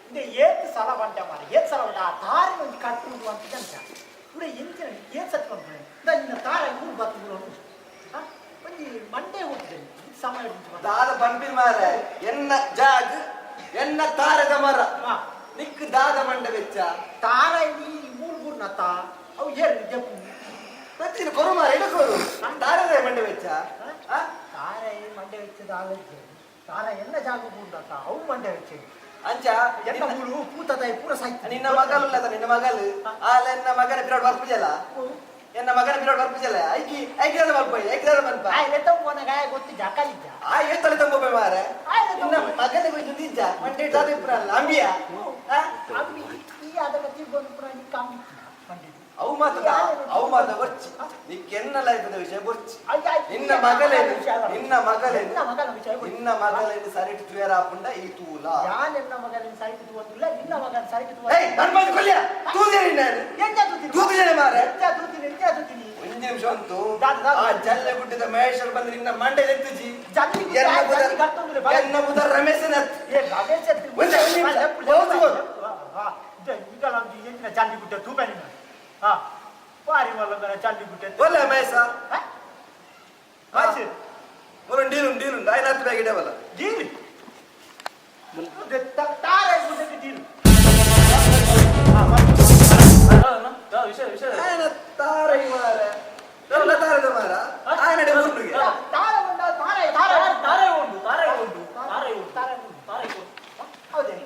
இந்த ஏத்து சலை பண்ண மாதிரி ஏத்து சலை பண்ண தாரை வந்து கட்டுறது வந்துட்டு இப்படி எந்த ஏன் சட் பண்றேன் இந்த தாரை ஊர் பார்த்து கொஞ்சம் மண்டே ஓட்டுது சமையல் தார பண்பில் மாற என்ன ஜாகு என்ன தாரக மர நிக்கு தாத மண்ட வெச்சா தாரை நீ ಮೂರು ನತಾ ಅವು ಏನು ಜಪ್ಪು ಪ್ರತಿನ ಕೊರು ಮಾರ ಎಡ ಕೊರು ತಾರಗ ಮಂಡೆ வெச்சா ತಾರೆ ಮಂಡೆ வெச்சದ ಆಲೋಚನೆ ತಾರೆ ಎಲ್ಲ ಜಾಗ ಮೂರು ನತಾ ಅವು ಮಂಡೆ வெச்சೆ ಅಂಚ ಎಲ್ಲ ಮೂರು ಪೂತದೈ ಪೂರ ಸಾಯ್ತು ನಿನ್ನ ಮಗಳು ಇಲ್ಲ ನಿನ್ನ ಮಗಳು ಆಲ ಎನ್ನ ಮಗನ ಪಿರಿಯಡ್ ಬರ್ಪುಜಲ್ಲ ಎನ್ನ ಮಗನ ಪಿರಿಯಡ್ ಬರ್ಪುಜಲ್ಲ ಐಕಿ ಅದ ಬರ್ಪೈ ಐಕಿ ಅದ ಬರ್ಪ ಆಯ್ ಲೆತ್ತ ಕೋನ ಗಾಯ ಗೊತ್ತಿ ಜಾಕಲಿದ್ದ ಆಯ್ ಎತ್ತಲೆ ತಂಬೋಬೆ ಮಾರ ನಿನ್ನ ಮಗನ ಬಿಟ್ಟು ನಿಂಜ ಮಂಡೆ ದಾದ ಇಬ್ರಲ್ಲ ಅಂಬಿಯಾ ಅಂಬಿ ಈ ಅದಕ್ಕೆ ತಿರ್ಗೊಂಡು ಪ್ರಾಣಿ ಕಾಮಿ ಅವು ಮಾತ ಬರ್ಚಿ ನಿಕ್ಕೆನ್ನಲ್ಲ ಇದ್ದದ ವಿಷಯ ಬರ್ಚಿ ನಿನ್ನ ಮಗಲೇನು ನಿನ್ನ ಮಗಲೇನು ಸರಿಟ್ ತುಯರ ಆಪುಂಡ ಈ ತೂಲ ಯಾನ್ ಎನ್ನ ಮಗಲೇನು ಸರಿಟ್ ತುವಂದಿಲ್ಲ ನಿನ್ನ ಮಗನ ಸರಿಟ್ ತುವ ಏಯ್ ನರ್ಮದ ಕೊಲ್ಯ ತೂದಿನಿ ನಾನು ಎಂತ ತೂದಿನಿ ತೂದಿನಿ ಮಾರೆ ಎಂತ ತೂದಿನಿ ಒಂದು ನಿಮಿಷ ಅಂತೂ ಆ ಜಲ್ಲೆ ಗುಡ್ಡದ ಮಹೇಶ್ವರ ಬಂದು ನಿನ್ನ ಮಂಡೆ ಎತ್ತುಜಿ ಎನ್ನ ಮುದ ರಮೇಶನ ಏ ರಮೇಶ ಒಂದು ನಿಮಿಷ ಈಗ ನಮ್ದು ಎಂಚಿನ ಜಲ್ಲಿ ಗುಡ್ಡ ತೂಬನಿ ಪಾರಿ ಮಲ್ಲಂಗನ ಜಲ್ಲಿ ಗುಡ್ಡ ಒಳ್ಳೆ ಮಹೇಶ ಆಚೆ ಒಂದು ಡೀಲ್ ಉಂಟು ಐದು ಹತ್ತು ಬ್ಯಾಗ್ ಇಡವಲ್ಲ ಡೀಲ್ ತಾರೆ ಗುಡ್ಡಕ್ಕೆ ಡೀಲ್ ವಿಷಯ ತಾರೈ ಮಾರ ಎಲ್ಲ ತಾರದ ಮಾರ ಆಯ್ನಡೆ ಉಂಟುಗೆ ತಾರೆ ಉಂಟು ಹೌದೇ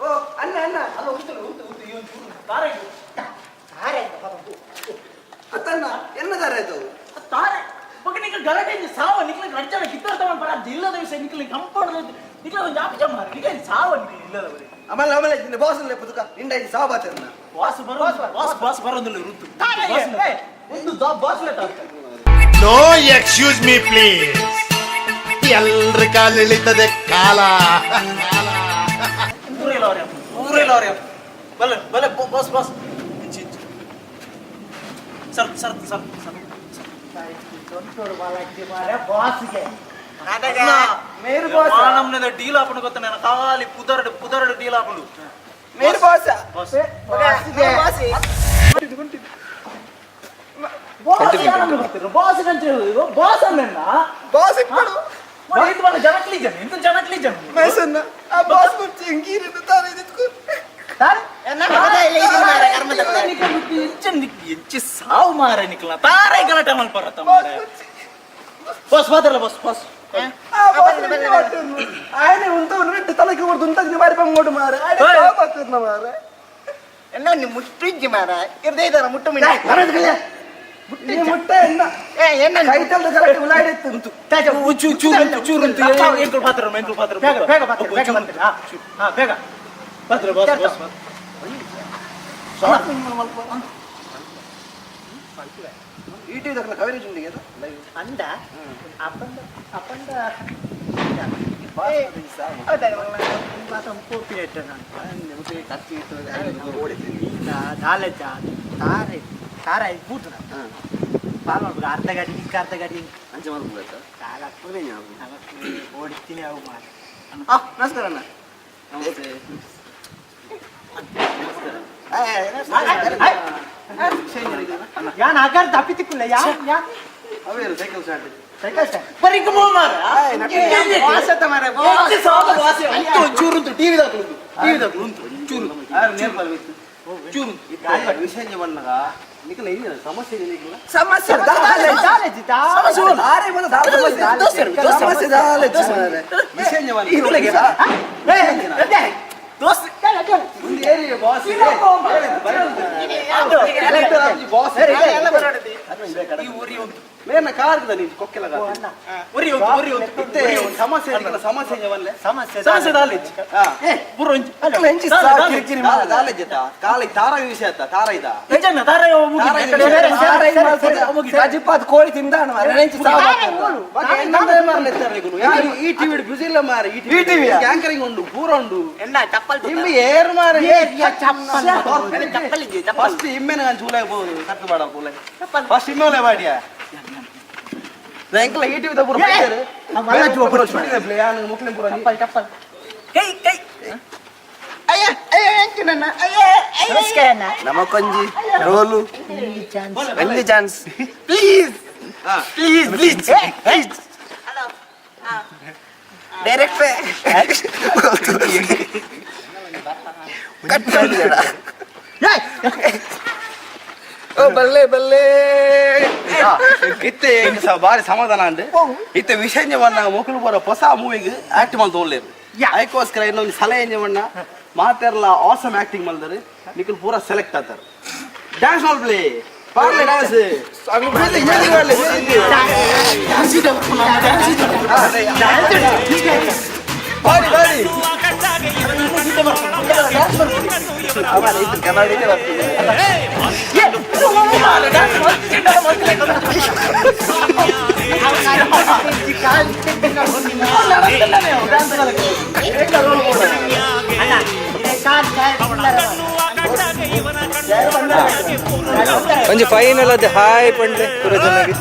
ಓ ಅಣ್ಣ ಅಲ್ಲ ಉಂಟು ತಾರೆ ಅತ್ತಣ್ಣ ಎನ್ನ ದಾರ ಆಯ್ತು ತಾರೆ ಬಗ್ಗೆ ನಿಮಗೆ ಗಲಾಟೆ ಸಾವ ನಿಕ್ಲಿಗೆ ರಡ್ಜನ ಕಿತ್ತರ್ತಾವ ಬರ ಇಲ್ಲದ ವಿಷಯ ನಿಕ್ಲಿಗೆ ಕಂಪೌಂಡ್ ನಿಕ್ಲಿಗೆ ಒಂದು ಜಾಪ ಜಮ್ಮ ನಿಕ್ಲಿಗೆ ಸಾವ ನಿಕ್ಲಿಗೆ ಇಲ್ಲದವರೇ ಆಮೇಲೆ ನಿನ್ನ ಬಾಸ್ ಅಲ್ಲೇ ಪುದುಕ ನಿಂಡ ಸಾವ ಬಾತನ್ನ ಬಾಸ್ ಬರೋದಿಲ್ಲ ಋತು ಒಂದು ಬಾಸ್ ಲೆಟ್ ಆಗ್ತದೆ ನೋ ಎಕ್ಸ್ಕ್ಯೂಸ್ ಮೀ ಪ್ಲೀಸ್ ಎಲ್ಲರ ಕಾಲ ಇಳಿತದೆ ಕಾಲ ಊರಿಲ್ಲವ್ರೆ ಬಲೆ ಬಾಸ್ ಸರ್ ಬಾಸ್ಗೆ ಮೇರು ಬಾಸ್ ನಮ್ಮನೆ ಡೀಲ್ ಹಾಕೊಂಡು ಗೊತ್ತ ನಾನು ಖಾಲಿ ಪುದರಡು ಡೀಲ್ ಹಾಕೊಂಡು ಮೇರು ಬಾಸ್ ಬಾಸ್ ಅಂತ ಹೇಳುದು ಬಾಸ್ ಅನ್ನ ಬಾಸ್ ಇಟ್ಬಿಡು ಜನಕ್ಲಿ ಜನ ಎಂತ ಜನಕ್ಲಿ ಜನ ಮೇಸನ್ನ ಆ ಬಾಸ್ ಕುರ್ಚಿ ಹೆಂಗಿರಿದ್ದು ತಾನೇ ಇದ್ಕು ಸಾವು ಮಾರ ನಿಕ್ಲ ತಾರೈ ಗಲಾಟೆ ಮಲ್ಪರತ್ತ ಮಾರ ಬಾಸ್ ಮಾತಾಡಲ್ಲ ಬಾಸ್ ఆయన ఉంటూ తలకి ఉంటుంది మరి పంగోడు మార మార என்ன நீ முட்டிஞ்சு மாற இருதேதர முட்டு மினி ಮುಟ್ಟ ಎನ್ನ என்ன ಕೈತಲ್ದ ಕರೆಕ್ಟ್ ಉಲಾಯಿಡೆತ್ತು ಚೂರು ಎಂಕಲ್ ಪಾತ್ರ ಬೇಗ ಬರ್ತೀರಾ ಬೇಗ ಪಾತ್ರ ಬಾಸ್ ಈಟಿ ದಕ್ಕಲ ಕವರೇಜ್ ಉಂಡಿಗೆ ಅದು ಅಂದ ಅಪ್ಪಂದ ತಾರ ಕೂತು ಪಾಲ್ ಮಾಡ್ಬೇಕು ಅರ್ಧ ಗಾಡಿ ನಿಕ್ಕ ಅರ್ಧ ಗಾಡಿ ಅಂಚೆ ಮಾಡ್ಬೇಕು ಓಡಿಸ್ತೀನಿ ಅವು ಮಾಡಿ ನಮಸ್ಕಾರ ಅಣ್ಣ ನಮಸ್ತೆ ಯಾನ್ ಆಗಾರ ತಪ್ಪಿತಿಕ್ಕಿಲ್ಲ ಯಾ ಅವೇನು ಸೈಕಲ್ ಸ್ಟಾರ್ಟ್ ಸೈಕಲ್ ಸ್ಟ್ಯಾಂಡ್ ಪರಿಕ ಮಾರ ವಾಸತ ಮಾರ ಚೂರು ಟಿವಿ ದಾಖಲು ಚೂರು ನೇರ್ಪಲ್ ಚೂರು ವಿಷಯ ಮಣ್ಣಗ ನಿಕಲ ಏನಿಲ್ಲ ಸಮಸ್ಯೆ ಏನಿಲ್ಲ ಸಮಸ್ಯೆ ಮೇನ ಕಾರ್ ಕೊಕ್ಕೆಲ ಸಮಸ್ಯೆ ಕಾಲ ತಾರ ವಿಷಯ ಆಯ್ತಾ ತಾರ ಇದ ರಾಜಪಾತ್ ಕೋಳಿ ತಿಂದ ಈ ಟಿವಿ ಬ್ಯುಸಿ ಇಲ್ಲ ಮಾರ ಈ ಟಿವಿ ಆಂಕರಿಂಗ್ ಉಂಡು ಪೂರ ಉಂಡು ನಿಮ್ಗೆ ಏರು ಮಾರ ಫಸ್ಟ್ ಇಮ್ಮೆನ ಚೂಲೆ ಬಹುದು ಕಟ್ಟು ಬಾಡ ಪೂಲೆ ಫಸ್ಟ್ ಇಮ್ಮೆ ಬಾಡಿಯ ಎಂಕಲ ಈ ಟಿವಿ ಪೂರ ಬೈತಾರೆ ಮಲ್ಲ ಜೋ ಪೂರ ಶೂಟಿಂಗ್ ಪ್ಲೇ ಯಾನು ಮುಕ್ಲಿಂ ಪೂರ ಟಪ್ಪಲ್ ಟಪ್ಪಲ್ ಕೈ ಕೈ ಅಯ್ಯ ಅಯ್ಯ ಎಂಕಿ ನನ್ನ ಅಯ್ಯ ನಮಸ್ಕಾರ ನಮಕೊಂಜಿ ರೋಲು ಚಾನ್ಸ್ ವೆಲ್ಲಿ chance please please please direct cut ಮಾಡಿದಡ ಓ ಬಲ್ಲೆ ಬಲ್ಲೆ ಇತ್ತೆ ಬಾರಿ ಸಮಾಧಾನ ಅಂದೆ ಇತ್ತೆ ವಿಷಯ ಬಂದಾಗ ಮಕ್ಕಳು ಬರೋ ಹೊಸ ಮೂವಿಗೆ ಆಕ್ಟ್ ಮಾಡಿ ತಗೊಳ್ಳೇರು ಅದಕ್ಕೋಸ್ಕರ ಇನ್ನೊಂದು ಸಲಹೆ ಎಂಜವಣ್ಣ ಮಾತೆಲ್ಲ ಆಸಮ್ ಆಕ್ಟಿಂಗ್ ಮಾಡಿದ್ರೆ ನಿಖಿಲ್ ಪೂರ ಸೆಲೆಕ್ಟ್ ಆಗ್ತಾರೆ ಡ್ಯಾನ್ಸ್ ಮಾಡಿ ಪ್ಲೇ ಪಾಡ್ಲೆ ಡ್ಯಾನ್ಸ್ ಬಾರಿ ಬಾರಿ ಕಬಡ್ಡಿನೇ ಬರ್ತೀವಿ ಒಂಜಿ ಫೈನಲ್ ಅದು ಹಾಯ್ ಪಂಡ್ಲೆ ಪೂರ ಚೆನ್ನಾಗಿ